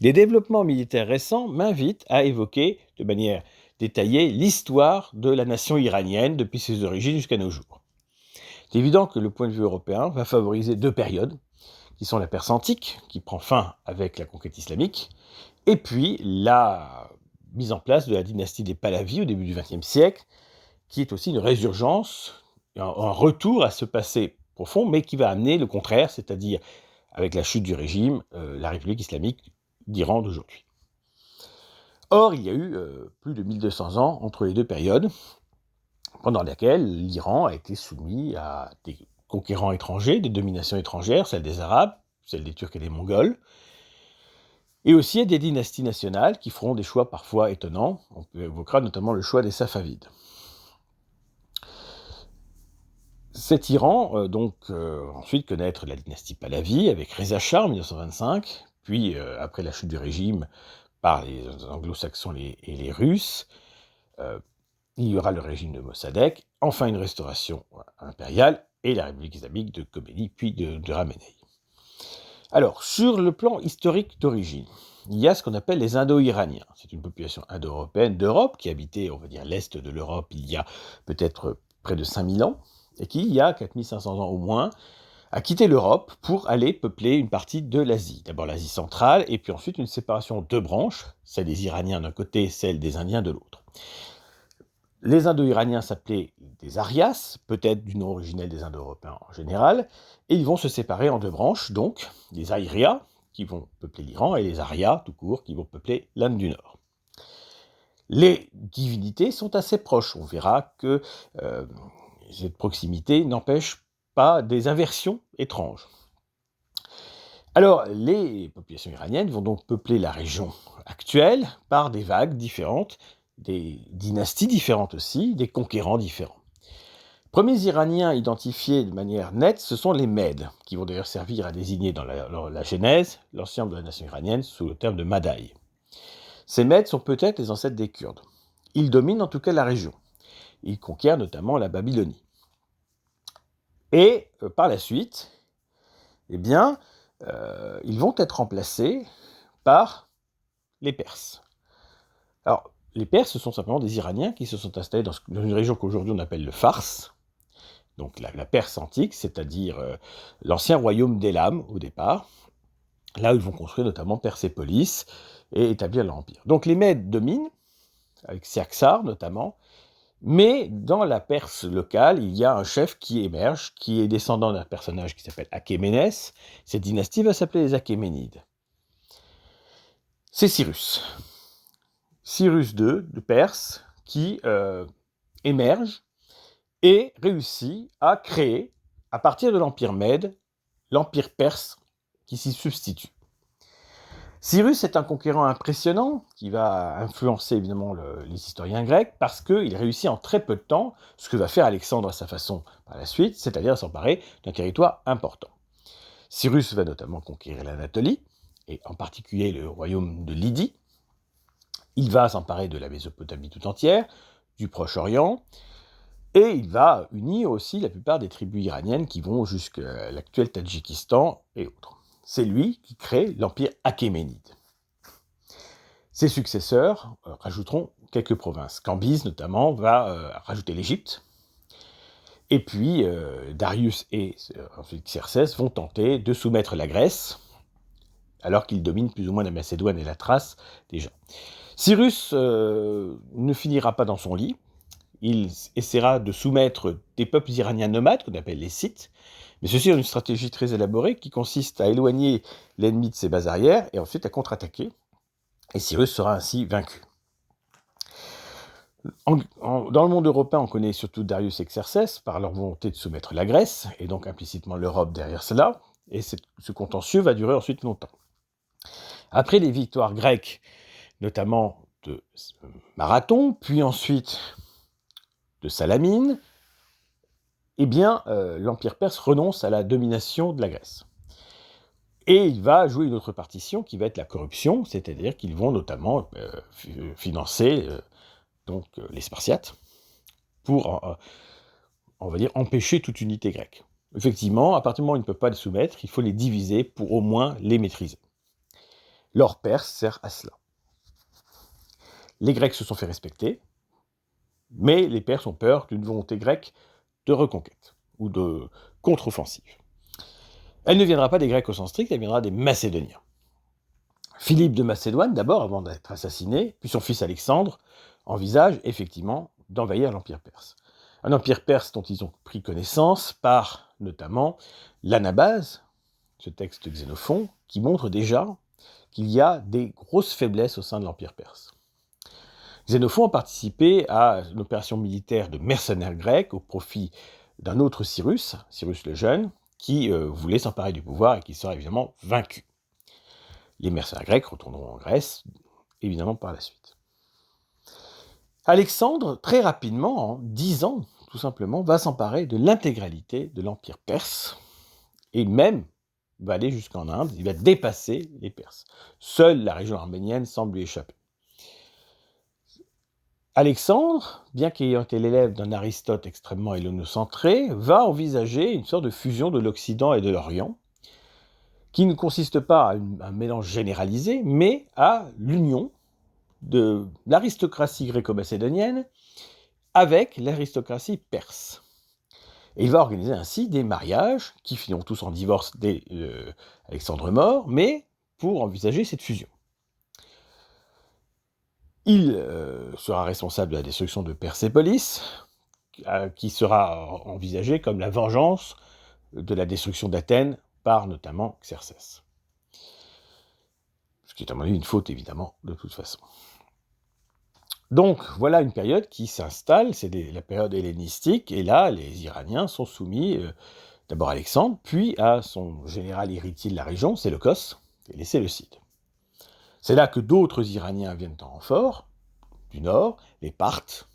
Des développements militaires récents m'invitent à évoquer de manière détaillée l'histoire de la nation iranienne depuis ses origines jusqu'à nos jours. C'est évident que le point de vue européen va favoriser deux périodes, qui sont la Perse antique, qui prend fin avec la conquête islamique, et puis la mise en place de la dynastie des Pahlavis au début du XXe siècle, qui est aussi une résurgence, un retour à ce passé profond, mais qui va amener le contraire, c'est-à-dire, avec la chute du régime, la République islamique d'Iran d'aujourd'hui. Or, il y a eu plus de 1200 ans entre les deux périodes, pendant lesquelles l'Iran a été soumis à des conquérants étrangers, des dominations étrangères, celles des Arabes, celles des Turcs et des Mongols, et aussi à des dynasties nationales qui feront des choix parfois étonnants. On évoquera notamment le choix des Safavides. Cet Iran, ensuite connaître la dynastie Pahlavi avec Reza Shah en 1925, puis après la chute du régime par les anglo-saxons et les Russes, il y aura le régime de Mossadegh, enfin une restauration impériale et la République islamique de Khomeini, puis de Khamenei. Alors, sur le plan historique d'origine, il y a ce qu'on appelle les Indo-Iraniens. C'est une population indo-européenne d'Europe qui habitait, on va dire, l'Est de l'Europe il y a peut-être près de 5000 ans, et qui, il y a 4500 ans au moins, a quitté l'Europe pour aller peupler une partie de l'Asie. D'abord l'Asie centrale, et puis ensuite une séparation en deux branches, celle des Iraniens d'un côté, celle des Indiens de l'autre. Les Indo-Iraniens s'appelaient des Aryas, peut-être du nom originel des Indo-Européens en général, et ils vont se séparer en deux branches, donc les Aryas, qui vont peupler l'Iran, et les Aryas, tout court, qui vont peupler l'Inde du Nord. Les divinités sont assez proches. On verra que cette proximité n'empêche pas des inversions étranges. Alors, les populations iraniennes vont donc peupler la région actuelle par des vagues différentes, des dynasties différentes aussi, des conquérants différents. Les premiers Iraniens identifiés de manière nette, ce sont les Mèdes, qui vont d'ailleurs servir à désigner dans la Genèse l'ensemble de la nation iranienne sous le terme de Madaï. Ces Mèdes sont peut-être les ancêtres des Kurdes. Ils dominent en tout cas la région. Ils conquièrent notamment la Babylonie. Et par la suite, ils vont être remplacés par les Perses. Alors, les Perses, ce sont simplement des Iraniens qui se sont installés dans une région qu'aujourd'hui on appelle le Fars, donc la Perse antique, c'est-à-dire l'ancien royaume d'Élam au départ, là où ils vont construire notamment Persépolis et établir l'empire. Donc les Mèdes dominent, avec Saxar notamment, mais dans la Perse locale, il y a un chef qui émerge, qui est descendant d'un personnage qui s'appelle Achéménès. Cette dynastie va s'appeler les Achéménides. C'est Cyrus. Cyrus II de Perse, qui émerge et réussit à créer, à partir de l'Empire Mède, l'Empire Perse qui s'y substitue. Cyrus est un conquérant impressionnant qui va influencer évidemment les historiens grecs parce qu'il réussit en très peu de temps ce que va faire Alexandre à sa façon par la suite, c'est-à-dire s'emparer d'un territoire important. Cyrus va notamment conquérir l'Anatolie, et en particulier le royaume de Lydie. Il va s'emparer de la Mésopotamie tout entière, du Proche-Orient, et il va unir aussi la plupart des tribus iraniennes qui vont jusqu'à l'actuel Tadjikistan et autres. C'est lui qui crée l'empire achéménide. Ses successeurs rajouteront quelques provinces. Cambyse, notamment, va rajouter l'Égypte. Et puis, Darius et ensuite Xerxès vont tenter de soumettre la Grèce, alors qu'ils dominent plus ou moins la Macédoine et la Thrace déjà. Cyrus ne finira pas dans son lit. Il essaiera de soumettre des peuples iraniens nomades, qu'on appelle les Scythes, mais ceci est une stratégie très élaborée qui consiste à éloigner l'ennemi de ses bases arrières et ensuite à contre-attaquer. Et Cyrus sera ainsi vaincu. Dans le monde européen, on connaît surtout Darius et Xerxès par leur volonté de soumettre la Grèce, et donc implicitement l'Europe derrière cela, et ce contentieux va durer ensuite longtemps. Après les victoires grecques, notamment de Marathon, puis ensuite de Salamine, l'Empire perse renonce à la domination de la Grèce. Et il va jouer une autre partition qui va être la corruption, c'est-à-dire qu'ils vont notamment financer les Spartiates pour, on va dire, empêcher toute unité grecque. Effectivement, à partir du moment où ils ne peuvent pas les soumettre, il faut les diviser pour au moins les maîtriser. L'or perse sert à cela. Les Grecs se sont fait respecter, mais les Perses ont peur d'une volonté grecque de reconquête ou de contre-offensive. Elle ne viendra pas des Grecs au sens strict, elle viendra des Macédoniens. Philippe de Macédoine, d'abord, avant d'être assassiné, puis son fils Alexandre, envisagent effectivement d'envahir l'Empire perse. Un empire perse dont ils ont pris connaissance par, notamment, l'Anabase, ce texte de Xénophon, qui montre déjà qu'il y a des grosses faiblesses au sein de l'Empire perse. Xénophon a participé à une opération militaire de mercenaires grecs au profit d'un autre Cyrus, Cyrus le Jeune, qui voulait s'emparer du pouvoir et qui sera évidemment vaincu. Les mercenaires grecs retourneront en Grèce, évidemment par la suite. Alexandre, très rapidement, en 10 ans, tout simplement, va s'emparer de l'intégralité de l'Empire perse, et même va aller jusqu'en Inde, il va dépasser les Perses. Seule la région arménienne semble lui échapper. Alexandre, bien qu'ayant été l'élève d'un Aristote extrêmement hellénocentré, va envisager une sorte de fusion de l'Occident et de l'Orient, qui ne consiste pas à un mélange généralisé, mais à l'union de l'aristocratie gréco-macédonienne avec l'aristocratie perse. Et il va organiser ainsi des mariages qui finiront tous en divorce dès Alexandre mort, mais pour envisager cette fusion. Il sera responsable de la destruction de Persépolis, qui sera envisagée comme la vengeance de la destruction d'Athènes par notamment Xerxès. Ce qui est à mon avis une faute, évidemment, de toute façon. Donc, voilà une période qui s'installe, c'est la période hellénistique, et là, les Iraniens sont soumis d'abord à Alexandre, puis à son général héritier de la région, Séleucos, et les Séleucides. C'est là que d'autres Iraniens viennent en renfort, du nord, les Parthes.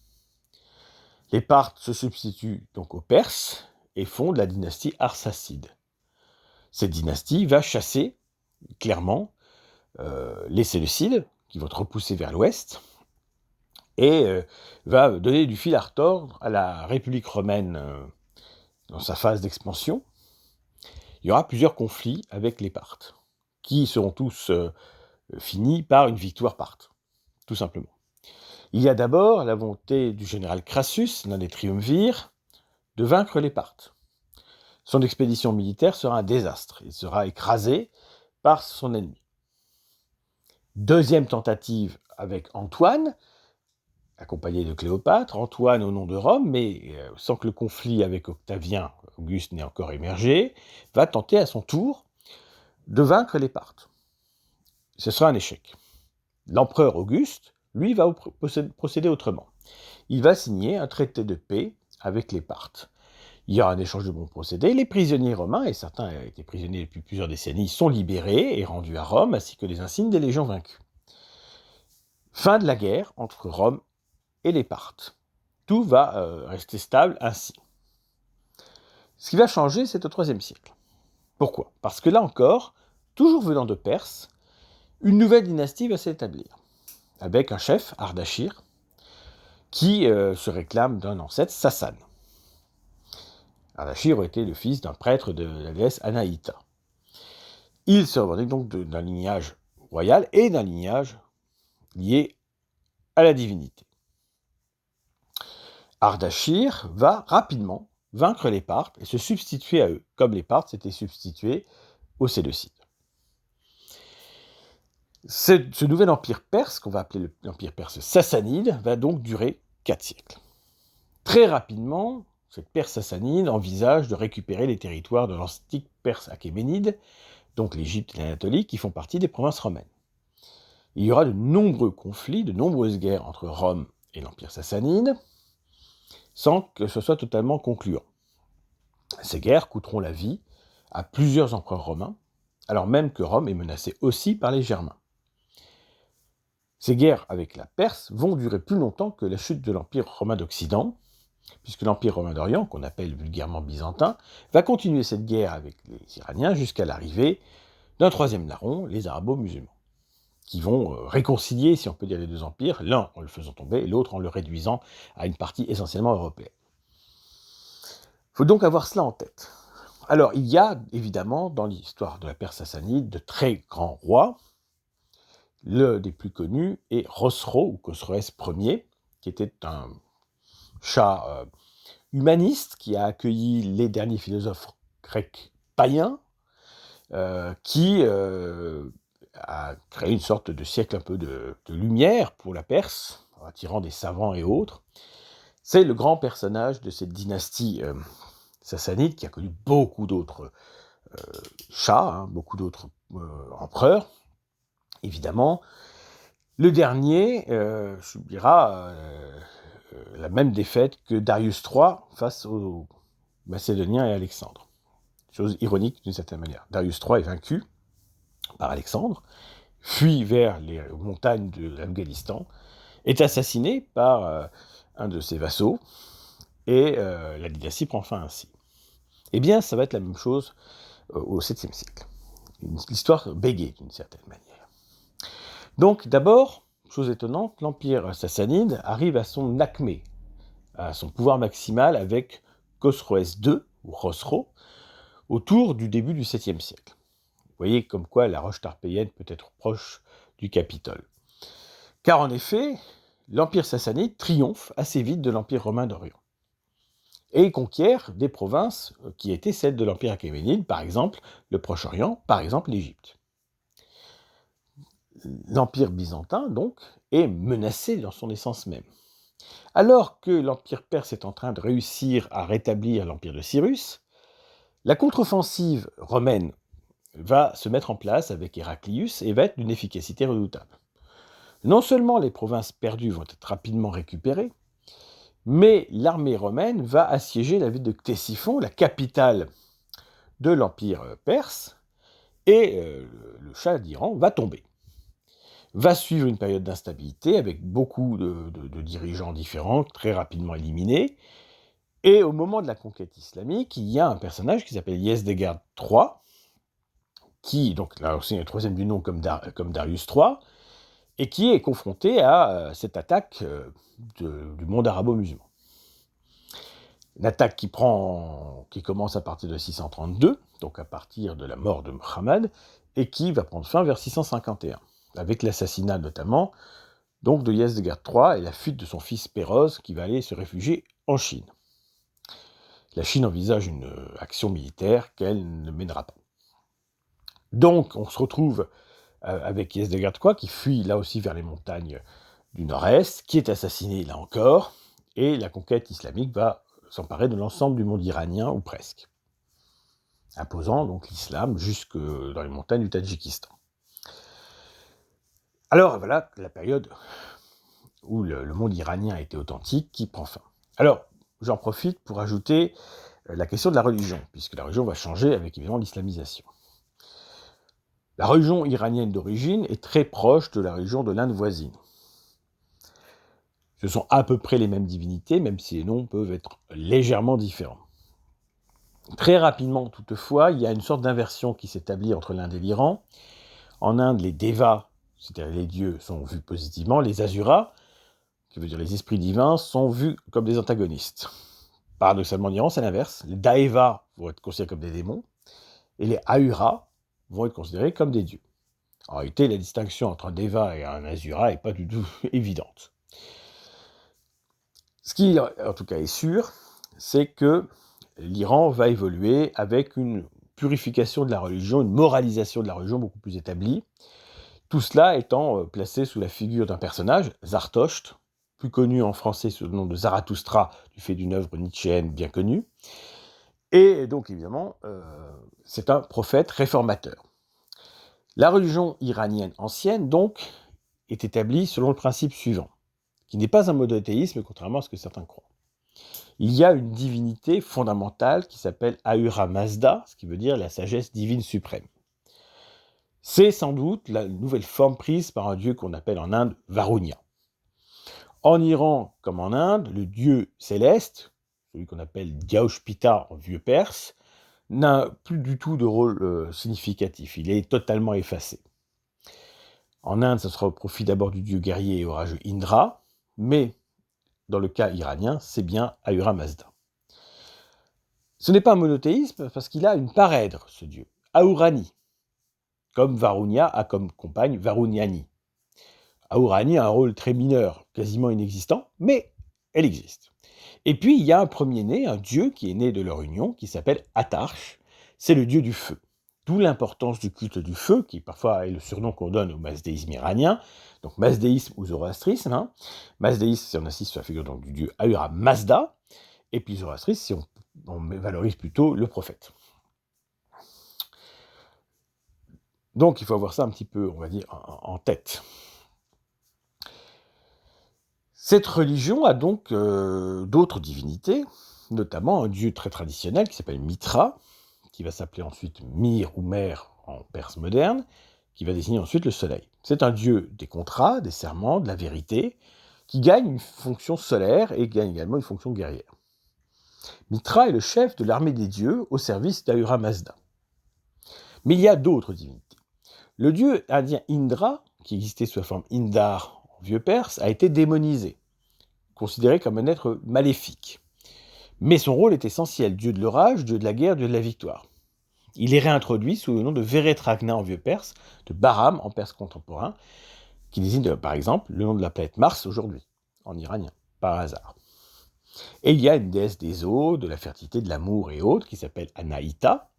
Les Parthes se substituent donc aux Perses et fondent la dynastie Arsacide. Cette dynastie va chasser, clairement, les Séleucides, qui vont être repoussés vers l'ouest, et va donner du fil à retordre à la République romaine dans sa phase d'expansion. Il y aura plusieurs conflits avec les Parthes, qui seront tous finis par une victoire parthe, tout simplement. Il y a d'abord la volonté du général Crassus, l'un des triumvirs, de vaincre les Parthes. Son expédition militaire sera un désastre, il sera écrasé par son ennemi. Deuxième tentative avec Antoine, accompagné de Cléopâtre, Antoine au nom de Rome, mais sans que le conflit avec Octavien, Auguste n'ait encore émergé, va tenter à son tour de vaincre les Parthes. Ce sera un échec. L'empereur Auguste, lui, va procéder autrement. Il va signer un traité de paix avec les Parthes. Il y aura un échange de bons procédés. Les prisonniers romains, et certains ont été prisonniers depuis plusieurs décennies, sont libérés et rendus à Rome, ainsi que les insignes des légions vaincues. Fin de la guerre entre Rome et les Parthes. Tout va rester stable ainsi. Ce qui va changer, c'est au IIIe siècle. Pourquoi ? Parce que là encore, toujours venant de Perse, une nouvelle dynastie va s'établir, avec un chef, Ardashir, qui se réclame d'un ancêtre, Sassane. Ardashir était le fils d'un prêtre de la déesse Anaïta. Il se revendique donc d'un lignage royal et d'un lignage lié à la divinité. Ardashir va rapidement vaincre les Parthes et se substituer à eux, comme les Parthes s'étaient substitués aux Séleucides. Ce nouvel empire perse, qu'on va appeler l'empire perse sassanide, va donc durer 4 siècles. Très rapidement, cette Perse sassanide envisage de récupérer les territoires de l'antique Perse achéménide, donc l'Égypte et l'Anatolie, qui font partie des provinces romaines. Il y aura de nombreux conflits, de nombreuses guerres entre Rome et l'empire sassanide, sans que ce soit totalement concluant. Ces guerres coûteront la vie à plusieurs empereurs romains, alors même que Rome est menacée aussi par les Germains. Ces guerres avec la Perse vont durer plus longtemps que la chute de l'Empire romain d'Occident, puisque l'Empire romain d'Orient, qu'on appelle vulgairement byzantin, va continuer cette guerre avec les Iraniens jusqu'à l'arrivée d'un troisième larron, les arabo-musulmans, qui vont réconcilier, si on peut dire, les deux empires, l'un en le faisant tomber, et l'autre en le réduisant à une partie essentiellement européenne. Il faut donc avoir cela en tête. Alors, il y a évidemment, dans l'histoire de la Perse sassanide, de très grands rois, Le des plus connus est Khosrow, ou Khosroès Ier, qui était un Shah humaniste qui a accueilli les derniers philosophes grecs païens, qui a créé une sorte de siècle un peu de lumière pour la Perse, en attirant des savants et autres. C'est le grand personnage de cette dynastie sassanide qui a connu beaucoup d'autres chats, beaucoup d'autres empereurs, évidemment. Le dernier subira la même défaite que Darius III face aux Macédoniens et Alexandre. Chose ironique d'une certaine manière. Darius III est vaincu par Alexandre, fuit vers les montagnes de l'Afghanistan, est assassiné par un de ses vassaux, et la dynastie prend fin ainsi. Eh bien, ça va être la même chose au 7e siècle. L'histoire bégaye d'une certaine manière. Donc, d'abord, chose étonnante, l'empire sassanide arrive à son acmé, à son pouvoir maximal avec Khosroès II, ou Khosrow, autour du début du 7e siècle. Vous voyez comme quoi la roche tarpéienne peut être proche du Capitole. Car en effet, l'empire sassanide triomphe assez vite de l'empire romain d'Orient et conquiert des provinces qui étaient celles de l'empire achéménide, par exemple le Proche-Orient, par exemple l'Égypte. L'empire byzantin, donc, est menacé dans son essence même. Alors que l'empire perse est en train de réussir à rétablir l'empire de Cyrus, la contre-offensive romaine va se mettre en place avec Héraclius et va être d'une efficacité redoutable. Non seulement les provinces perdues vont être rapidement récupérées, mais l'armée romaine va assiéger la ville de Ctésiphon, la capitale de l'empire perse, et le Shah d'Iran va tomber. Va suivre une période d'instabilité avec beaucoup de dirigeants différents, très rapidement éliminés. Et au moment de la conquête islamique, il y a un personnage qui s'appelle Yezdegerd III, qui, donc là aussi, est le troisième du nom comme Darius III, et qui est confronté à cette attaque du monde arabo-musulman. Une attaque qui commence à partir de 632, donc à partir de la mort de Muhammad, et qui va prendre fin vers 651, avec l'assassinat notamment donc de Yezdegerd III et la fuite de son fils Péroz, qui va aller se réfugier en Chine. La Chine envisage une action militaire qu'elle ne mènera pas. Donc on se retrouve avec Yezdegerd III, qui fuit là aussi vers les montagnes du nord-est, qui est assassiné là encore, et la conquête islamique va s'emparer de l'ensemble du monde iranien, ou presque, imposant donc l'islam jusque dans les montagnes du Tadjikistan. Alors voilà la période où le monde iranien a été authentique qui prend fin. Alors, j'en profite pour ajouter la question de la religion, puisque la religion va changer avec évidemment l'islamisation. La religion iranienne d'origine est très proche de la religion de l'Inde voisine. Ce sont à peu près les mêmes divinités, même si les noms peuvent être légèrement différents. Très rapidement, toutefois, il y a une sorte d'inversion qui s'établit entre l'Inde et l'Iran. En Inde, les devas, c'est-à-dire les dieux, sont vus positivement. Les asuras, qui veut dire les esprits divins, sont vus comme des antagonistes. Paradoxalement, en Iran, c'est l'inverse. Les daevas vont être considérés comme des démons, et les ahuras vont être considérés comme des dieux. En réalité, la distinction entre un deva et un asura n'est pas du tout évidente. Ce qui, en tout cas, est sûr, c'est que l'Iran va évoluer avec une purification de la religion, une moralisation de la religion beaucoup plus établie. Tout cela étant placé sous la figure d'un personnage, Zartosht, plus connu en français sous le nom de Zarathustra, du fait d'une œuvre nietzschéenne bien connue. Et donc, évidemment, c'est un prophète réformateur. La religion iranienne ancienne, donc, est établie selon le principe suivant, qui n'est pas un monothéisme, contrairement à ce que certains croient. Il y a une divinité fondamentale qui s'appelle Ahura Mazda, ce qui veut dire la sagesse divine suprême. C'est sans doute la nouvelle forme prise par un dieu qu'on appelle en Inde Varunia. En Iran, comme en Inde, le dieu céleste, celui qu'on appelle Dyaushpita en vieux perse, n'a plus du tout de rôle significatif. Il est totalement effacé. En Inde, ça sera au profit d'abord du dieu guerrier et orageux Indra, mais dans le cas iranien, c'est bien Ahura Mazda. Ce n'est pas un monothéisme parce qu'il a une parèdre, ce dieu, Ahurani, comme Varunia a comme compagne Varuniani. Aourani a un rôle très mineur, quasiment inexistant, mais elle existe. Et puis, il y a un premier-né, un dieu qui est né de leur union, qui s'appelle Atarsh. C'est le dieu du feu. D'où l'importance du culte du feu, qui parfois est le surnom qu'on donne au masdéisme iranien, donc masdéisme ou zoroastrisme. Masdéisme, si on insiste sur la figure donc, du dieu Ahura Mazda, et puis zoroastrisme, si on valorise plutôt le prophète. Donc, il faut avoir ça un petit peu, on va dire, en tête. Cette religion a donc d'autres divinités, notamment un dieu très traditionnel qui s'appelle Mitra, qui va s'appeler ensuite Mir ou Mer en perse moderne, qui va désigner ensuite le soleil. C'est un dieu des contrats, des serments, de la vérité, qui gagne une fonction solaire et gagne également une fonction guerrière. Mitra est le chef de l'armée des dieux au service d'Ahura Mazda. Mais il y a d'autres divinités. Le dieu indien Indra, qui existait sous la forme Indar en vieux perse, a été démonisé, considéré comme un être maléfique. Mais son rôle est essentiel, dieu de l'orage, dieu de la guerre, dieu de la victoire. Il est réintroduit sous le nom de Veretragna en vieux perse, de Bahram en perse contemporain, qui désigne par exemple le nom de la planète Mars aujourd'hui, en iranien, par hasard. Et il y a une déesse des eaux, de la fertilité, de l'amour et autres, qui s'appelle Anaïta,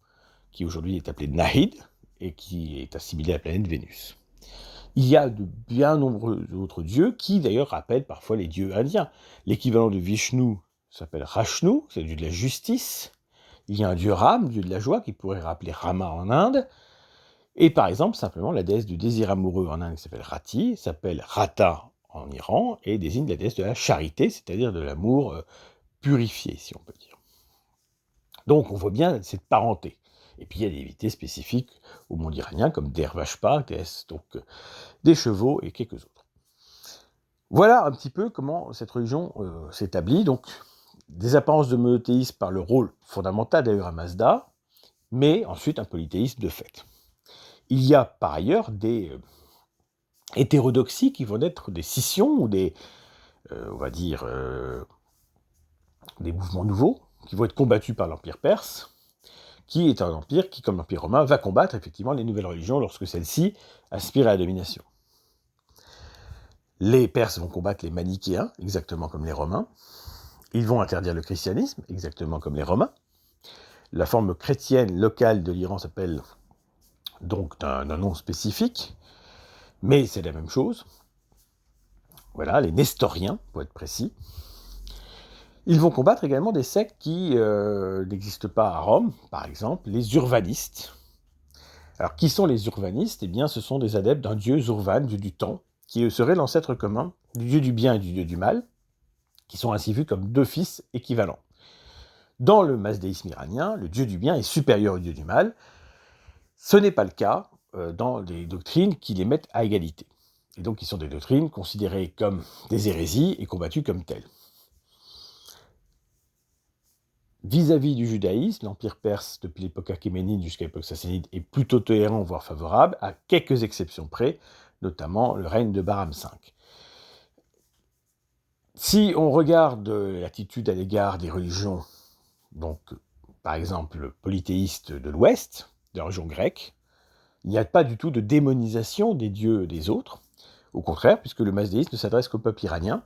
qui aujourd'hui est appelée Nahid, et qui est assimilée à la planète Vénus. Il y a de bien nombreux autres dieux qui d'ailleurs rappellent parfois les dieux indiens. L'équivalent de Vishnu s'appelle Rashnu, c'est le dieu de la justice. Il y a un dieu Ram, dieu de la joie, qui pourrait rappeler Rama en Inde. Et par exemple, simplement, la déesse du désir amoureux en Inde, qui s'appelle Rati, s'appelle Rata en Iran, et désigne la déesse de la charité, c'est-à-dire de l'amour purifié, si on peut dire. Donc on voit bien cette parenté. Et puis il y a des divinités spécifiques au monde iranien, comme Dervashpa, déesse donc des chevaux et quelques autres. Voilà un petit peu comment cette religion s'établit. Donc des apparences de monothéisme par le rôle fondamental d'Ahura Mazda, mais ensuite un polythéisme de fait. Il y a par ailleurs des hétérodoxies qui vont être des scissions ou des, on va dire, des mouvements nouveaux qui vont être combattus par l'Empire perse, qui est un empire qui, comme l'Empire romain, va combattre effectivement les nouvelles religions lorsque celles-ci aspirent à la domination. Les Perses vont combattre les manichéens, exactement comme les Romains. Ils vont interdire le christianisme, exactement comme les Romains. La forme chrétienne locale de l'Iran s'appelle donc d'un nom spécifique, mais c'est la même chose. Voilà, les Nestoriens, pour être précis. Ils vont combattre également des sectes qui n'existent pas à Rome, par exemple, les urvanistes. Alors, qui sont les urvanistes ? Eh bien, ce sont des adeptes d'un dieu Zurvan, dieu du temps, qui serait l'ancêtre commun du dieu du bien et du dieu du mal, qui sont ainsi vus comme deux fils équivalents. Dans le masdéisme iranien, le dieu du bien est supérieur au dieu du mal. Ce n'est pas le cas dans les doctrines qui les mettent à égalité. Et donc, qui sont des doctrines considérées comme des hérésies et combattues comme telles. Vis-à-vis du judaïsme, l'Empire perse, depuis l'époque achéménide jusqu'à l'époque sassanide, est plutôt tolérant, voire favorable, à quelques exceptions près, notamment le règne de Bahram V. Si on regarde l'attitude à l'égard des religions, donc par exemple polythéistes de l'Ouest, de la religion grecque, il n'y a pas du tout de démonisation des dieux des autres. Au contraire, puisque le masdéisme ne s'adresse qu'au peuple iranien,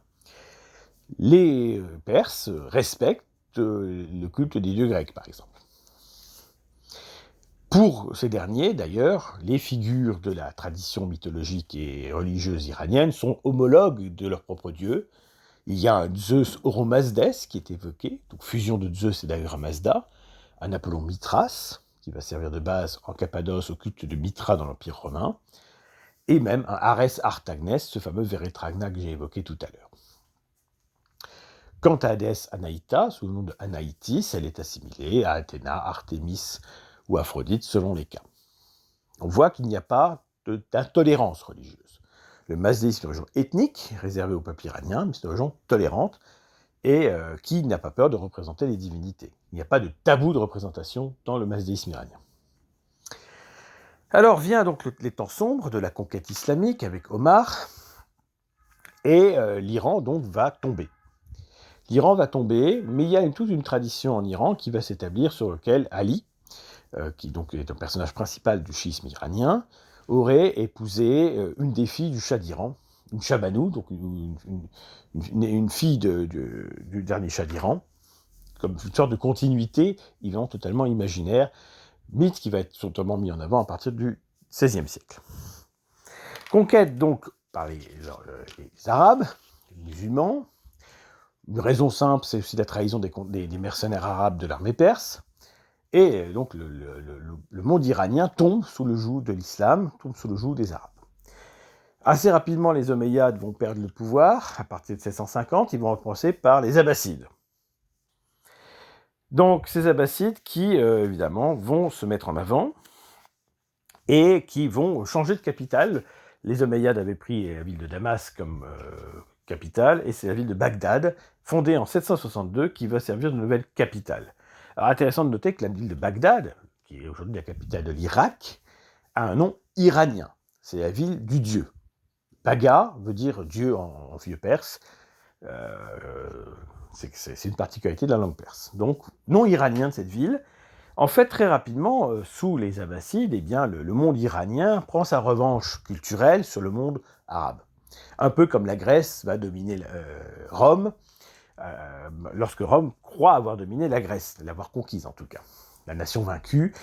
les Perses respectent le culte des dieux grecs, par exemple. Pour ces derniers, d'ailleurs, les figures de la tradition mythologique et religieuse iranienne sont homologues de leur propre dieu. Il y a un Zeus Oromasdes qui est évoqué, donc fusion de Zeus et d'Ahura Mazda, un Apollon Mithras, qui va servir de base en Cappadoce au culte de Mithra dans l'Empire romain, et même un Arès Artagnes, ce fameux Veretragna que j'ai évoqué tout à l'heure. Quant à la déesse Anaïta, sous le nom de Anaïtis, elle est assimilée à Athéna, Artémis ou Aphrodite, selon les cas. On voit qu'il n'y a pas d'intolérance religieuse. Le masdéisme est une religion ethnique, réservée au peuple iranien, mais c'est une religion tolérante et qui n'a pas peur de représenter les divinités. Il n'y a pas de tabou de représentation dans le masdéisme iranien. Alors vient donc les temps sombres de la conquête islamique avec Omar, et l'Iran donc va tomber. L'Iran va tomber, mais il y a toute une tradition en Iran qui va s'établir sur laquelle Ali, qui donc est un personnage principal du chiisme iranien, aurait épousé une des filles du Shah d'Iran, une Shah Banu, donc une fille du dernier Shah d'Iran, comme une sorte de continuité, évidemment totalement imaginaire, mythe qui va être totalement mis en avant à partir du XVIe siècle. Conquête donc par les Arabes, les musulmans. Une raison simple, c'est aussi la trahison des mercenaires arabes de l'armée perse. Et donc le monde iranien tombe sous le joug de l'islam, tombe sous le joug des Arabes. Assez rapidement, les Omeyyades vont perdre le pouvoir. À partir de 750, ils vont être remplacés par les Abbassides. Donc ces Abbassides qui, évidemment, vont se mettre en avant et qui vont changer de capitale. Les Omeyyades avaient pris la ville de Damas comme capitale, et c'est la ville de Bagdad, fondée en 762, qui va servir de nouvelle capitale. Alors intéressant de noter que la ville de Bagdad, qui est aujourd'hui la capitale de l'Irak, a un nom iranien. C'est la ville du dieu. Baga veut dire Dieu en vieux perse. C'est une particularité de la langue perse. Donc, nom iranien de cette ville. En fait, très rapidement, sous les Abbassides, eh bien, le monde iranien prend sa revanche culturelle sur le monde arabe. Un peu comme la Grèce va dominer Rome, lorsque Rome croit avoir dominé la Grèce, l'avoir conquise en tout cas. La nation vaincue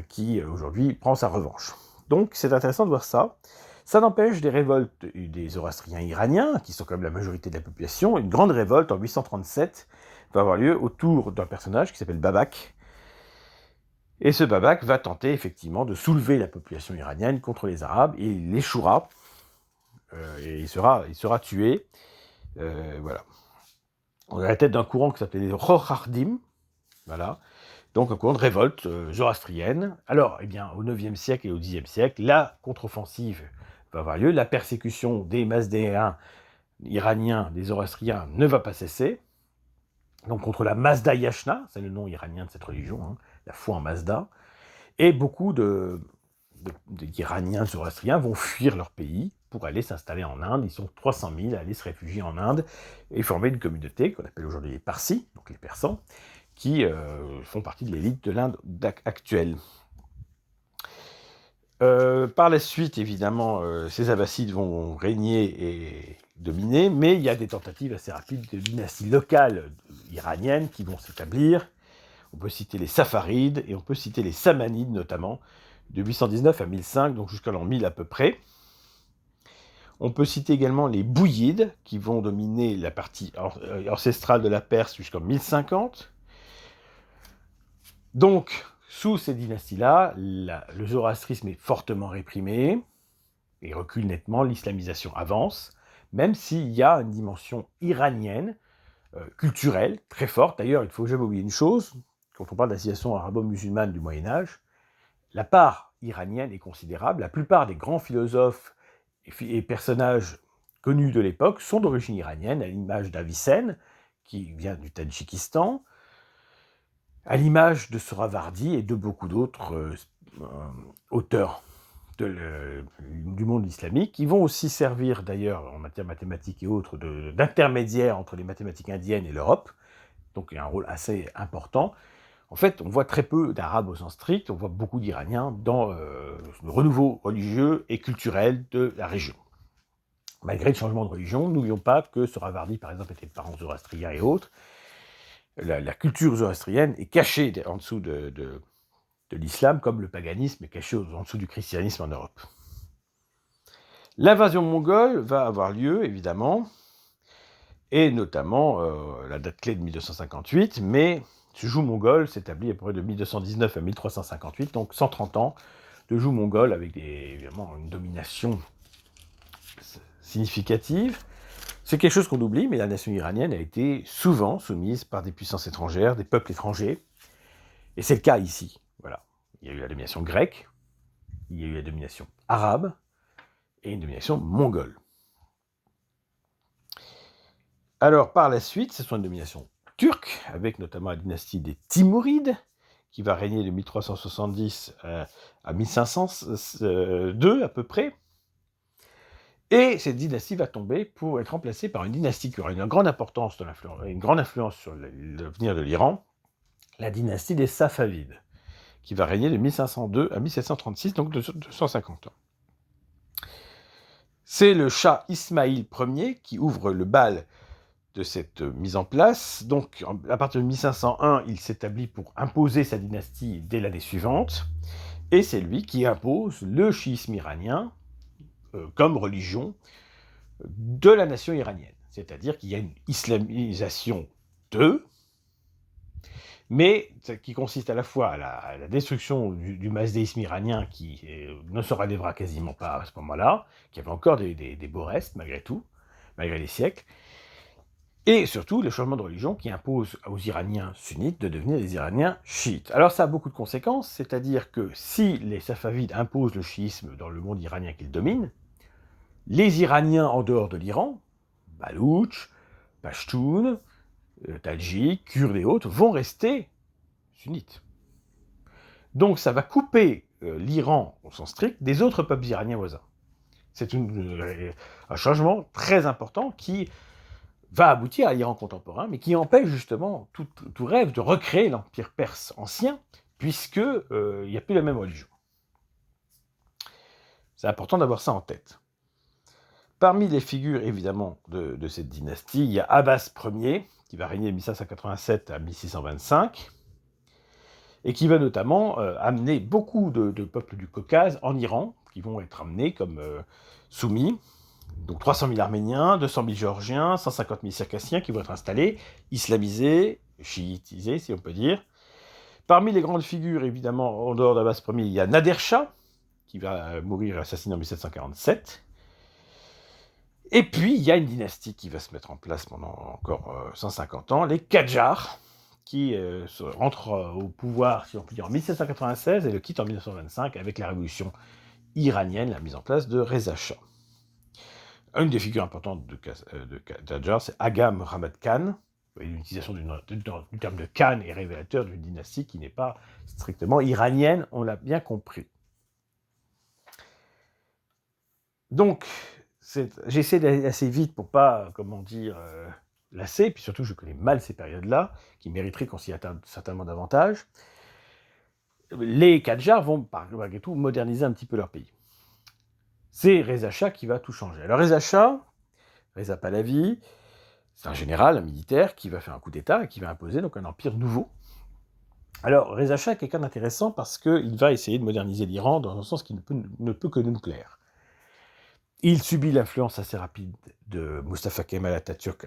qui, aujourd'hui, prend sa revanche. Donc, c'est intéressant de voir ça. Ça n'empêche des révoltes des zoroastriens iraniens, qui sont quand même la majorité de la population. Une grande révolte en 837 va avoir lieu autour d'un personnage qui s'appelle Babak. Et ce Babak va tenter effectivement de soulever la population iranienne contre les Arabes, et il échouera, et il sera tué. Voilà. On est à la tête d'un courant qui s'appelait les Rohardim, voilà. Donc un courant de révolte zoroastrienne. Alors, eh bien, au IXe siècle et au Xe siècle, la contre-offensive va avoir lieu. La persécution des Mazdéens iraniens, des zoroastriens, ne va pas cesser. Donc contre la Mazda Yashna, c'est le nom iranien de cette religion, hein, la foi en Mazda. Et beaucoup d'Iraniens zoroastriens vont fuir leur pays pour aller s'installer en Inde. Ils sont 300 000 à aller se réfugier en Inde et former une communauté qu'on appelle aujourd'hui les Parsis, donc les Persans, qui font partie de l'élite de l'Inde actuelle. Par la suite, évidemment, ces Abbassides vont régner et dominer, mais il y a des tentatives assez rapides de dynasties locales iraniennes qui vont s'établir. On peut citer les Safarides et on peut citer les Samanides notamment, de 819 à 1005, donc jusqu'à l'an 1000 à peu près. On peut citer également les Bouyides, qui vont dominer la partie ancestrale de la Perse jusqu'en 1050. Donc, sous ces dynasties-là, le zoroastrisme est fortement réprimé et recule nettement, l'islamisation avance, même s'il y a une dimension iranienne, culturelle, très forte. D'ailleurs, il ne faut jamais oublier une chose, quand on parle de la civilisation arabo-musulmane du Moyen-Âge, la part iranienne est considérable. La plupart des grands philosophes et personnages connus de l'époque sont d'origine iranienne, à l'image d'Avicenne, qui vient du Tadjikistan, à l'image de Sohravardi et de beaucoup d'autres auteurs du monde islamique, qui vont aussi servir d'ailleurs en matière mathématique et autres d'intermédiaires entre les mathématiques indiennes et l'Europe, donc il y a un rôle assez important. En fait, on voit très peu d'Arabes au sens strict, on voit beaucoup d'Iraniens dans le renouveau religieux et culturel de la région. Malgré le changement de religion, n'oublions pas que Sohravardi, par exemple, était de parents zoroastriens et autres. La culture zoroastrienne est cachée en dessous de l'islam, comme le paganisme est caché en dessous du christianisme en Europe. L'invasion mongole va avoir lieu, évidemment, et notamment la date clé de 1258, mais ce joug mongol s'établit à peu près de 1219 à 1358, donc 130 ans de joug mongol avec évidemment une domination significative. C'est quelque chose qu'on oublie, mais la nation iranienne a été souvent soumise par des puissances étrangères, des peuples étrangers, et c'est le cas ici. Voilà. Il y a eu la domination grecque, il y a eu la domination arabe, et une domination mongole. Alors, par la suite, ce sont une domination turque, avec notamment la dynastie des Timourides, qui va régner de 1370 à 1502 à peu près. Et cette dynastie va tomber pour être remplacée par une dynastie qui aura une grande importance, une grande influence sur l'avenir de l'Iran, la dynastie des Safavides, qui va régner de 1502 à 1736, donc de 250 ans. C'est le Shah Ismaïl Ier qui ouvre le bal de cette mise en place. Donc, à partir de 1501, il s'établit pour imposer sa dynastie dès l'année suivante. Et c'est lui qui impose le chiisme iranien comme religion de la nation iranienne. C'est-à-dire qu'il y a une islamisation d'eux, mais qui consiste à la fois à la destruction du mazdéisme iranien qui ne se relèvera quasiment pas à ce moment-là, qui avait encore des beaux restes malgré tout, malgré les siècles, et surtout le changement de religion qui impose aux Iraniens sunnites de devenir des Iraniens chiites. Alors ça a beaucoup de conséquences, c'est-à-dire que si les Safavides imposent le chiisme dans le monde iranien qu'ils dominent, les Iraniens en dehors de l'Iran, Baloutch, Pashtoun, Tadjik, Kurdes et autres, vont rester sunnites. Donc ça va couper l'Iran, au sens strict, des autres peuples iraniens voisins. C'est un changement très important qui va aboutir à l'Iran contemporain, mais qui empêche justement tout rêve de recréer l'empire perse ancien, puisqu'il n'y a plus la même religion. C'est important d'avoir ça en tête. Parmi les figures, évidemment, de cette dynastie, il y a Abbas Ier, qui va régner de 1587 à 1625, et qui va notamment amener beaucoup de peuples du Caucase en Iran, qui vont être amenés comme soumis. Donc 300 000 Arméniens, 200 000 Géorgiens, 150 000 Circassiens qui vont être installés, islamisés, chiitisés, si on peut dire. Parmi les grandes figures, évidemment, en dehors d'Abbas Ier, il y a Nader Shah, qui va mourir assassiné en 1747. Et puis, il y a une dynastie qui va se mettre en place pendant encore 150 ans, les Qajars, qui rentrent au pouvoir, si on peut dire, en 1796 et le quittent en 1925 avec la révolution iranienne, la mise en place de Reza Shah. Une des figures importantes de Qajar, c'est Agha Mohammad Khan. L'utilisation du terme de Khan est révélateur d'une dynastie qui n'est pas strictement iranienne, on l'a bien compris. Donc, j'essaie d'aller assez vite pour pas, lasser, puis surtout je connais mal ces périodes-là, qui mériteraient qu'on s'y attarde certainement davantage. Les Qajars vont, malgré tout, moderniser un petit peu leur pays. C'est Reza Shah qui va tout changer. Alors Reza Shah, Reza Pahlavi, c'est un général, un militaire, qui va faire un coup d'État et qui va imposer donc un empire nouveau. Alors Reza Shah est quelqu'un d'intéressant parce qu'il va essayer de moderniser l'Iran dans un sens qui ne peut que nous plaire. Il subit l'influence assez rapide de Mustafa Kemal Atatürk,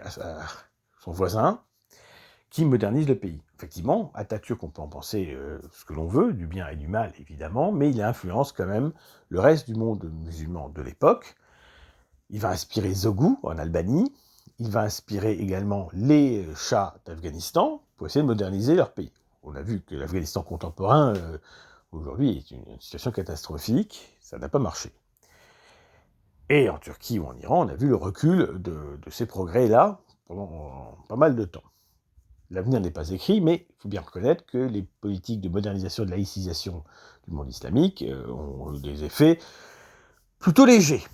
son voisin, qui modernise le pays. Effectivement, Atatürk, on peut en penser ce que l'on veut, du bien et du mal, évidemment, mais il influence quand même le reste du monde musulman de l'époque. Il va inspirer Zogu en Albanie, il va inspirer également les Shahs d'Afghanistan pour essayer de moderniser leur pays. On a vu que l'Afghanistan contemporain, aujourd'hui, est une situation catastrophique, ça n'a pas marché. Et en Turquie ou en Iran, on a vu le recul de ces progrès-là pendant pas mal de temps. L'avenir n'est pas écrit, mais il faut bien reconnaître que les politiques de modernisation et de laïcisation du monde islamique ont des effets plutôt légers,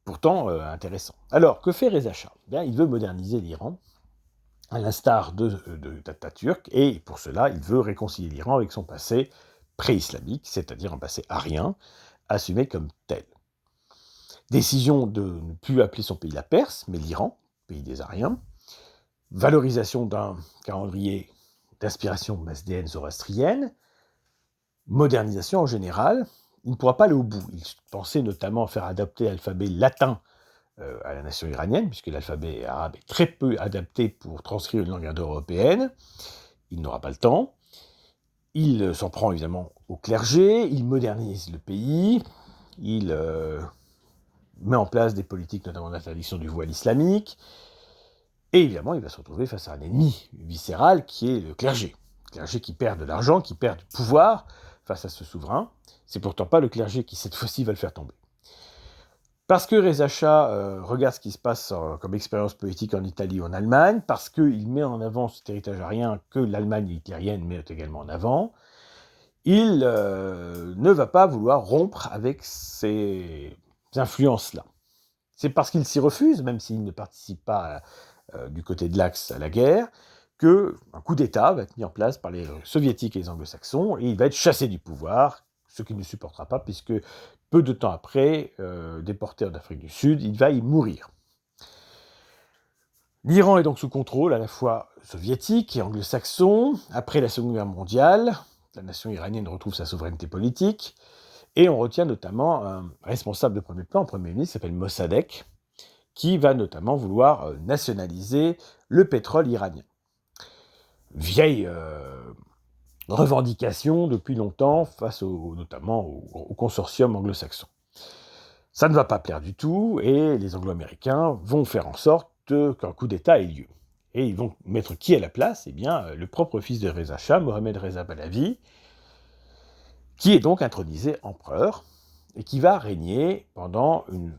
pourtant intéressants. Alors, que fait Reza Shah ? Il veut moderniser l'Iran, à l'instar d'Atatürk, et pour cela, il veut réconcilier l'Iran avec son passé pré-islamique, c'est-à-dire un passé arien, assumé comme tel. Décision de ne plus appeler son pays la Perse, mais l'Iran, pays des Ariens. Valorisation d'un calendrier d'inspiration mazdéenne zoroastrienne. Modernisation en général. Il ne pourra pas aller au bout. Il pensait notamment faire adapter l'alphabet latin à la nation iranienne, puisque l'alphabet arabe est très peu adapté pour transcrire une langue indo-européenne. Il n'aura pas le temps. Il s'en prend évidemment au clergé. Il modernise le pays. Il met en place des politiques, notamment d'interdiction du voile islamique. Et évidemment, il va se retrouver face à un ennemi viscéral qui est le clergé. Le clergé qui perd de l'argent, qui perd du pouvoir face à ce souverain. C'est pourtant pas le clergé qui, cette fois-ci, va le faire tomber. Parce que Reza Shah regarde ce qui se passe comme expérience politique en Italie ou en Allemagne, parce qu'il met en avant cet héritage arien que l'Allemagne hitlérienne met également en avant, il ne va pas vouloir rompre avec ces influences-là. C'est parce qu'il s'y refuse, même s'il ne participe pas du côté de l'Axe à la guerre, qu'un coup d'État va être mis en place par les soviétiques et les anglo-saxons, et il va être chassé du pouvoir, ce qu'il ne supportera pas, puisque peu de temps après, déporté en Afrique du Sud, il va y mourir. L'Iran est donc sous contrôle à la fois soviétique et anglo-saxon. Après la Seconde Guerre mondiale, la nation iranienne retrouve sa souveraineté politique, et on retient notamment un responsable de premier plan, un premier ministre, qui s'appelle Mossadegh, qui va notamment vouloir nationaliser le pétrole iranien. Vieille revendication depuis longtemps face notamment au consortium anglo-saxon. Ça ne va pas plaire du tout, et les anglo-américains vont faire en sorte qu'un coup d'État ait lieu. Et ils vont mettre qui à la place ? Eh bien, le propre fils de Reza Shah, Mohammad Reza Pahlavi, qui est donc intronisé empereur, et qui va régner pendant une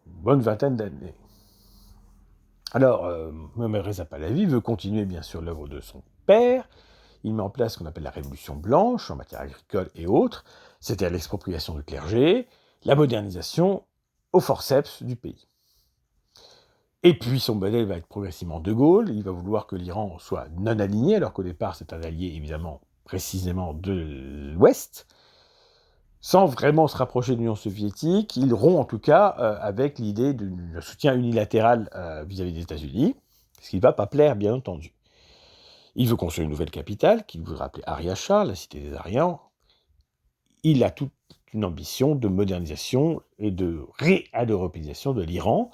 bonne vingtaine d'années. Alors, Mohammad Reza Pahlavi veut continuer bien sûr l'œuvre de son père. Il met en place ce qu'on appelle la Révolution blanche en matière agricole et autres, c'est-à-dire l'expropriation du clergé, la modernisation au forceps du pays. Et puis son modèle va être progressivement De Gaulle, il va vouloir que l'Iran soit non aligné, alors qu'au départ c'est un allié évidemment précisément de l'Ouest, sans vraiment se rapprocher de l'Union soviétique. Il rompt en tout cas avec l'idée d'un soutien unilatéral vis-à-vis des États-Unis, ce qui ne va pas plaire bien entendu. Il veut construire une nouvelle capitale, qu'il voudra appeler Arya Shah, la cité des Aryans. Il a toute une ambition de modernisation et de réeuropéisation de l'Iran.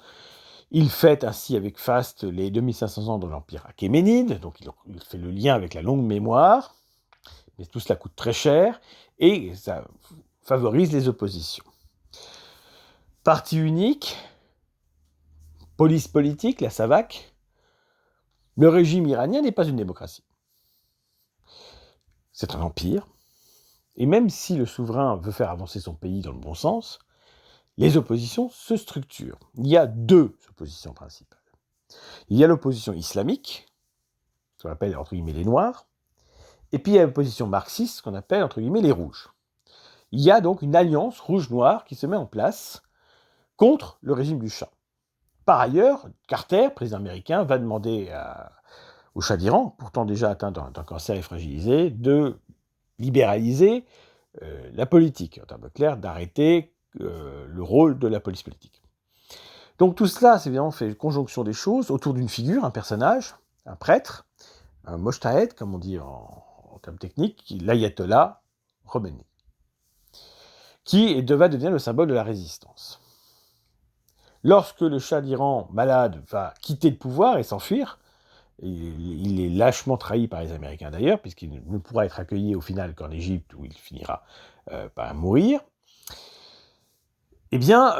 Il fête ainsi avec faste les 2500 ans de l'Empire achéménide, donc il fait le lien avec la longue mémoire, mais tout cela coûte très cher, et ça favorise les oppositions. Parti unique, police politique, la SAVAK, le régime iranien n'est pas une démocratie. C'est un empire, et même si le souverain veut faire avancer son pays dans le bon sens, les oppositions se structurent. Il y a deux oppositions principales. Il y a l'opposition islamique, ce qu'on appelle entre guillemets les Noirs, et puis il y a l'opposition marxiste, ce qu'on appelle entre guillemets les Rouges. Il y a donc une alliance rouge-noire qui se met en place contre le régime du Shah. Par ailleurs, Carter, président américain, va demander au Shah d'Iran, pourtant déjà atteint d'un cancer et fragilisé, de libéraliser la politique, en termes clairs, d'arrêter le rôle de la police politique. Donc tout cela, c'est évidemment fait conjonction des choses autour d'une figure, un personnage, un prêtre, un mojtahid, comme on dit en termes techniques, l'ayatollah Khomeini, qui va devenir le symbole de la résistance. Lorsque le Shah d'Iran, malade, va quitter le pouvoir et s'enfuir, il est lâchement trahi par les Américains d'ailleurs, puisqu'il ne pourra être accueilli au final qu'en Égypte, où il finira par mourir, eh bien,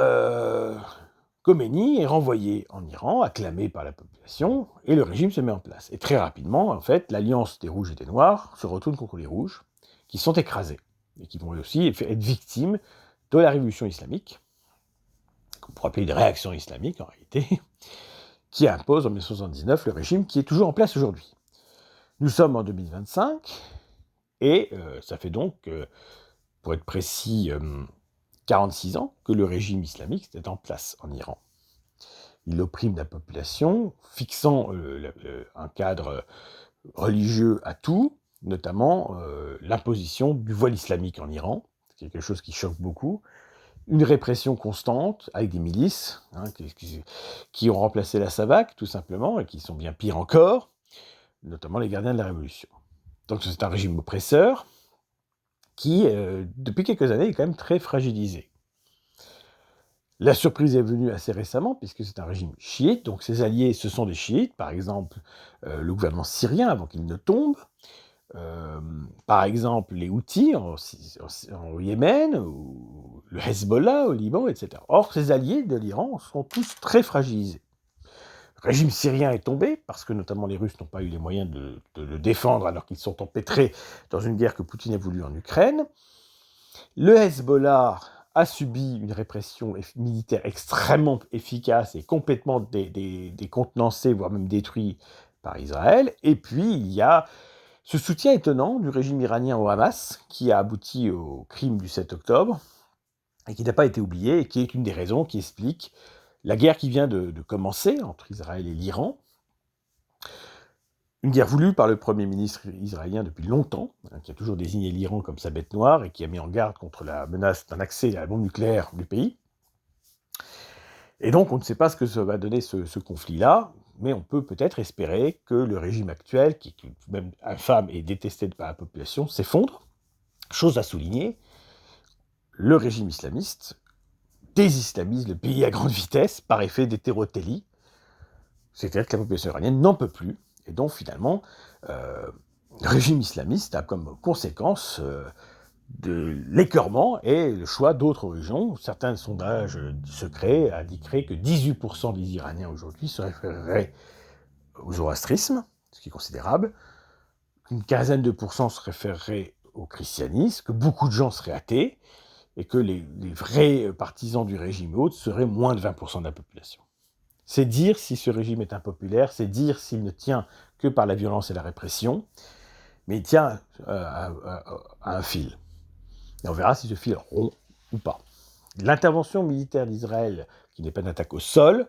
Khomeini est renvoyé en Iran, acclamé par la population, et le régime se met en place. Et très rapidement, en fait, l'alliance des Rouges et des Noirs se retourne contre les Rouges, qui sont écrasés, et qui vont aussi être victimes de la révolution islamique, qu'on pourrait appeler une réaction islamique en réalité, qui impose en 1979 le régime qui est toujours en place aujourd'hui. Nous sommes en 2025, et ça fait donc, pour être précis, 46 ans que le régime islamique est en place en Iran. Il opprime la population, fixant un cadre religieux à tout, notamment l'imposition du voile islamique en Iran, c'est quelque chose qui choque beaucoup, une répression constante avec des milices qui ont remplacé la SAVAK tout simplement, et qui sont bien pires encore, notamment les gardiens de la Révolution. Donc c'est un régime oppresseur qui, depuis quelques années, est quand même très fragilisé. La surprise est venue assez récemment, puisque c'est un régime chiite, donc ses alliés, ce sont des chiites, par exemple le gouvernement syrien avant qu'il ne tombe, par exemple les Houthis au Yémen, ou le Hezbollah au Liban, etc. Or, ces alliés de l'Iran sont tous très fragilisés. Le régime syrien est tombé, parce que notamment les Russes n'ont pas eu les moyens de le défendre, alors qu'ils sont empêtrés dans une guerre que Poutine a voulu en Ukraine. Le Hezbollah a subi une répression militaire extrêmement efficace et complètement décontenancée, voire même détruite par Israël. Et puis, il y a ce soutien étonnant du régime iranien au Hamas, qui a abouti au crime du 7 octobre, et qui n'a pas été oublié, et qui est une des raisons qui explique la guerre qui vient de commencer entre Israël et l'Iran. Une guerre voulue par le Premier ministre israélien depuis longtemps, qui a toujours désigné l'Iran comme sa bête noire et qui a mis en garde contre la menace d'un accès à la bombe nucléaire du pays. Et donc, on ne sait pas ce que ça va donner ce conflit-là, mais on peut peut-être espérer que le régime actuel, qui est même infâme et détesté par la population, s'effondre. Chose à souligner, le régime islamiste désislamise le pays à grande vitesse par effet d'hétérotélie, c'est-à-dire que la population iranienne n'en peut plus, et donc finalement, le régime islamiste a comme conséquence de l'écœurement et le choix d'autres religions. Certains sondages secrets indiqueraient que 18% des Iraniens aujourd'hui se référeraient au zoroastrisme, ce qui est considérable, qu'une quinzaine de pourcents se référeraient au christianisme, que beaucoup de gens seraient athées, et que les vrais partisans du régime hôte seraient moins de 20% de la population. C'est dire si ce régime est impopulaire, c'est dire s'il ne tient que par la violence et la répression, mais il tient à un fil. Et on verra si ce fil rompt ou pas. L'intervention militaire d'Israël, qui n'est pas une attaque au sol,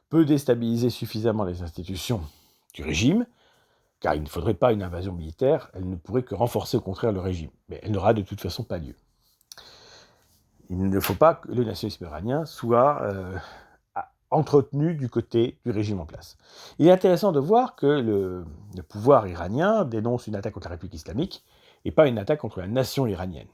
peut déstabiliser suffisamment les institutions du régime, car il ne faudrait pas une invasion militaire, elle ne pourrait que renforcer au contraire le régime. Mais elle n'aura de toute façon pas lieu. Il ne faut pas que le nationalisme iranien soit entretenu du côté du régime en place. Il est intéressant de voir que le pouvoir iranien dénonce une attaque contre la République islamique et pas une attaque contre la nation iranienne.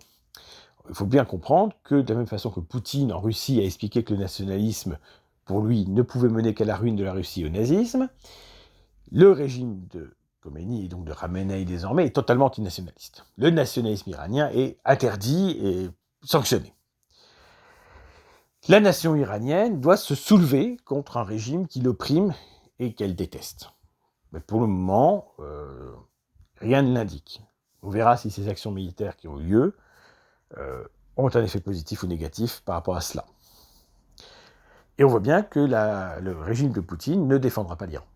Il faut bien comprendre que de la même façon que Poutine en Russie a expliqué que le nationalisme, pour lui, ne pouvait mener qu'à la ruine de la Russie et au nazisme, le régime de Khomeini et donc de Khamenei désormais est totalement antinationaliste. Le nationalisme iranien est interdit et sanctionné. La nation iranienne doit se soulever contre un régime qui l'opprime et qu'elle déteste. Mais pour le moment, rien ne l'indique. On verra si ces actions militaires qui ont eu lieu ont un effet positif ou négatif par rapport à cela. Et on voit bien que le régime de Poutine ne défendra pas l'Iran,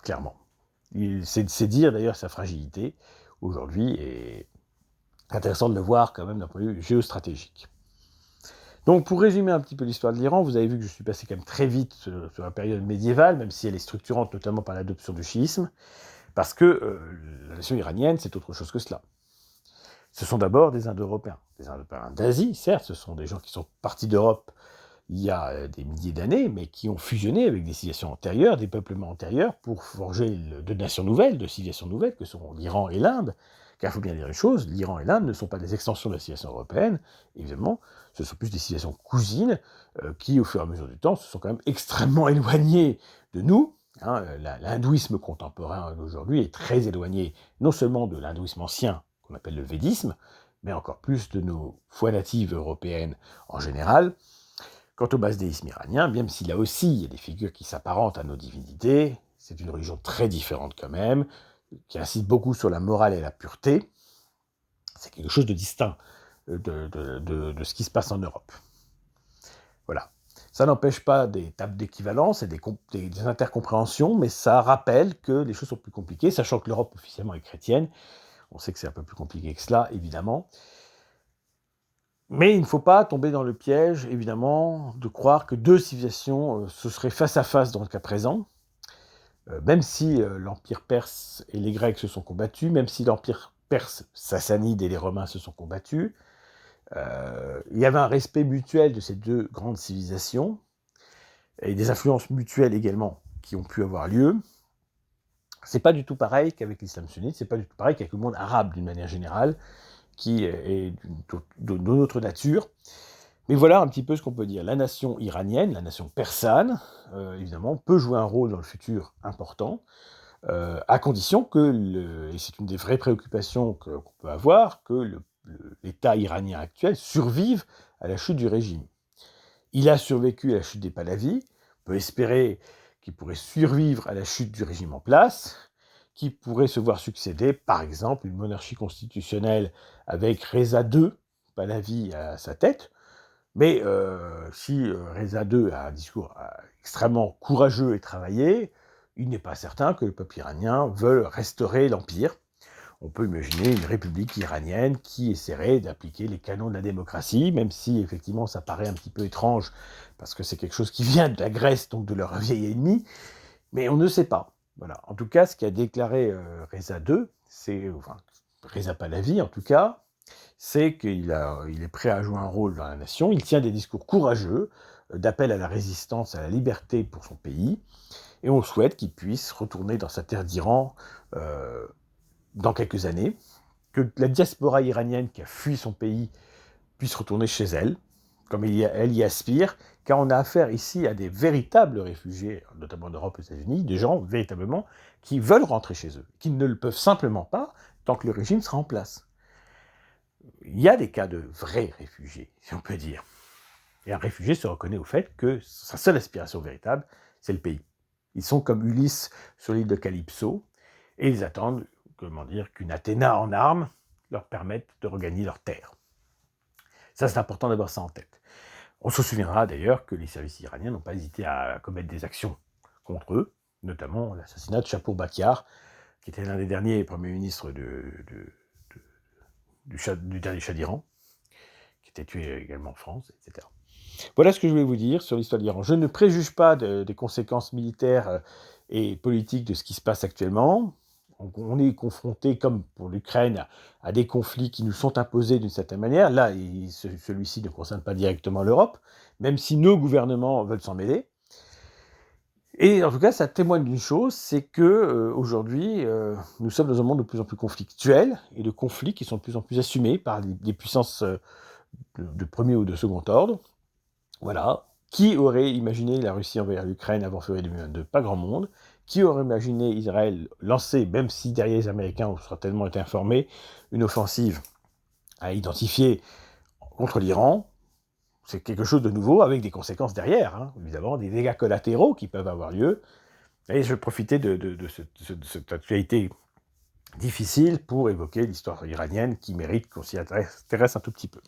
clairement. C'est dire d'ailleurs sa fragilité aujourd'hui, et intéressant de le voir quand même d'un point de vue géostratégique. Donc pour résumer un petit peu l'histoire de l'Iran, vous avez vu que je suis passé quand même très vite sur la période médiévale, même si elle est structurante notamment par l'adoption du chiisme, parce que la nation iranienne, c'est autre chose que cela. Ce sont d'abord des Indo-Européens d'Asie, certes, ce sont des gens qui sont partis d'Europe il y a des milliers d'années, mais qui ont fusionné avec des civilisations antérieures, des peuplements antérieurs, pour forger de nations nouvelles, de civilisations nouvelles, que sont l'Iran et l'Inde. Car il faut bien dire une chose, l'Iran et l'Inde ne sont pas des extensions de la civilisation européenne, évidemment, ce sont plus des civilisations cousines, qui, au fur et à mesure du temps, se sont quand même extrêmement éloignées de nous. L'hindouisme contemporain d'aujourd'hui est très éloigné, non seulement de l'hindouisme ancien, qu'on appelle le védisme, mais encore plus de nos foi natives européennes en général. Quant au masdéisme iranien, même s'il y a aussi il y a des figures qui s'apparentent à nos divinités, c'est une religion très différente quand même, qui insiste beaucoup sur la morale et la pureté. C'est quelque chose de distinct de ce qui se passe en Europe. Voilà. Ça n'empêche pas des tables d'équivalence et des intercompréhensions, mais ça rappelle que les choses sont plus compliquées, sachant que l'Europe officiellement est chrétienne. On sait que c'est un peu plus compliqué que cela, évidemment. Mais il ne faut pas tomber dans le piège, évidemment, de croire que deux civilisations se seraient face à face dans le cas présent, même si l'Empire perse et les Grecs se sont combattus, même si l'Empire perse, sassanide et les Romains se sont combattus, il y avait un respect mutuel de ces deux grandes civilisations, et des influences mutuelles également qui ont pu avoir lieu. C'est pas du tout pareil qu'avec l'islam sunnite, c'est pas du tout pareil qu'avec le monde arabe d'une manière générale, qui est d'une autre nature. Mais voilà un petit peu ce qu'on peut dire. La nation iranienne, la nation persane, évidemment, peut jouer un rôle dans le futur important, à condition que, et c'est une des vraies préoccupations qu'on peut avoir, que l'État iranien actuel survive à la chute du régime. Il a survécu à la chute des Pahlavis, on peut espérer qu'il pourrait survivre à la chute du régime en place, qui pourrait se voir succéder, par exemple, une monarchie constitutionnelle avec Reza II Pahlavi à sa tête. Mais si Reza II a un discours extrêmement courageux et travaillé, il n'est pas certain que le peuple iranien veuille restaurer l'empire. On peut imaginer une république iranienne qui essaierait d'appliquer les canons de la démocratie, même si effectivement ça paraît un petit peu étrange, parce que c'est quelque chose qui vient de la Grèce, donc de leur vieil ennemi, mais on ne sait pas. Voilà. En tout cas, ce qu'a déclaré Reza II, enfin, Reza Pahlavi en tout cas, c'est qu'il est prêt à jouer un rôle dans la nation. Il tient des discours courageux d'appel à la résistance, à la liberté pour son pays. Et on souhaite qu'il puisse retourner dans sa terre d'Iran dans quelques années, que la diaspora iranienne qui a fui son pays puisse retourner chez elle, comme elle y aspire, car on a affaire ici à des véritables réfugiés, notamment en Europe et aux États-Unis, des gens véritablement qui veulent rentrer chez eux, qui ne le peuvent simplement pas tant que le régime sera en place. Il y a des cas de vrais réfugiés, si on peut dire. Et un réfugié se reconnaît au fait que sa seule aspiration véritable, c'est le pays. Ils sont comme Ulysse sur l'île de Calypso, et ils attendent, qu'une Athéna en armes leur permette de regagner leur terre. Ça, c'est important d'avoir ça en tête. On se souviendra d'ailleurs que les services iraniens n'ont pas hésité à commettre des actions contre eux, notamment l'assassinat de Chapour Bakar, qui était l'un des derniers premiers ministres du dernier Shah d'Iran, qui était tué également en France, etc. Voilà ce que je voulais vous dire sur l'histoire de l'Iran. Je ne préjuge pas des conséquences militaires et politiques de ce qui se passe actuellement. On est confronté, comme pour l'Ukraine, à des conflits qui nous sont imposés d'une certaine manière. Là, celui-ci ne concerne pas directement l'Europe, même si nos gouvernements veulent s'en mêler. Et en tout cas, ça témoigne d'une chose, c'est que aujourd'hui, nous sommes dans un monde de plus en plus conflictuel et de conflits qui sont de plus en plus assumés par des puissances de premier ou de second ordre. Voilà. Qui aurait imaginé la Russie envers l'Ukraine avant février 2022? Pas grand monde. Qui aurait imaginé Israël lancer, même si derrière les Américains, on sera tellement été informés, une offensive à identifier contre l'Iran? C'est quelque chose de nouveau avec des conséquences derrière, hein, évidemment, des dégâts collatéraux qui peuvent avoir lieu. Et je vais profiter de cette actualité difficile pour évoquer l'histoire iranienne qui mérite qu'on s'y intéresse un tout petit peu.